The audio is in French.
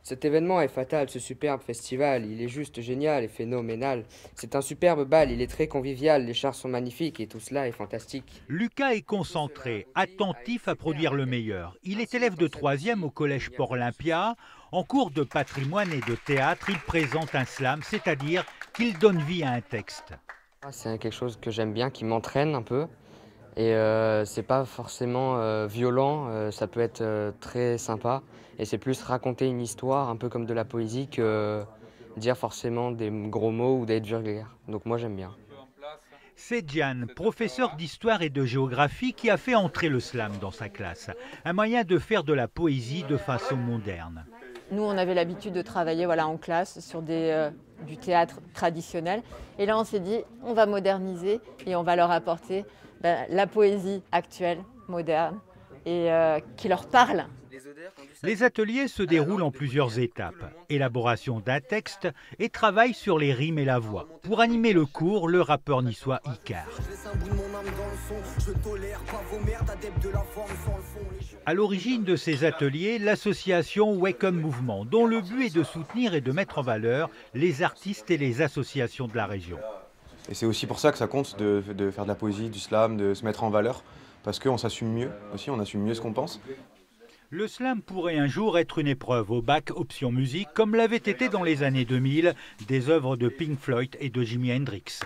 Cet événement est fatal, ce superbe festival, il est juste génial et phénoménal. C'est un superbe bal, il est très convivial, les chars sont magnifiques et tout cela est fantastique. Lucas est concentré, attentif à produire le meilleur. Il est élève de 3e au collège Port-Olympia. En cours de patrimoine et de théâtre, il présente un slam, c'est-à-dire qu'il donne vie à un texte. C'est quelque chose que j'aime bien, qui m'entraîne un peu. Et c'est pas forcément violent, ça peut être très sympa. Et c'est plus raconter une histoire, un peu comme de la poésie, que dire forcément des gros mots ou d'être vulgaire. Donc moi j'aime bien. C'est Diane, professeur d'histoire et de géographie, qui a fait entrer le slam dans sa classe. Un moyen de faire de la poésie de façon moderne. Nous, on avait l'habitude de travailler en classe sur du théâtre traditionnel. Et là, on s'est dit, on va moderniser et on va leur apporter la poésie actuelle, moderne, et qui leur parle. Les ateliers se déroulent en plusieurs étapes. Élaboration d'un texte et travail sur les rimes et la voix. Pour animer le cours, le rappeur niçois Icar. À l'origine de ces ateliers, l'association Wacom Mouvement, dont le but est de soutenir et de mettre en valeur les artistes et les associations de la région. Et c'est aussi pour ça que ça compte de faire de la poésie, du slam, de se mettre en valeur, parce qu'on s'assume mieux aussi, on assume mieux ce qu'on pense. Le slam pourrait un jour être une épreuve au bac option musique, comme l'avait été dans les années 2000 des œuvres de Pink Floyd et de Jimi Hendrix.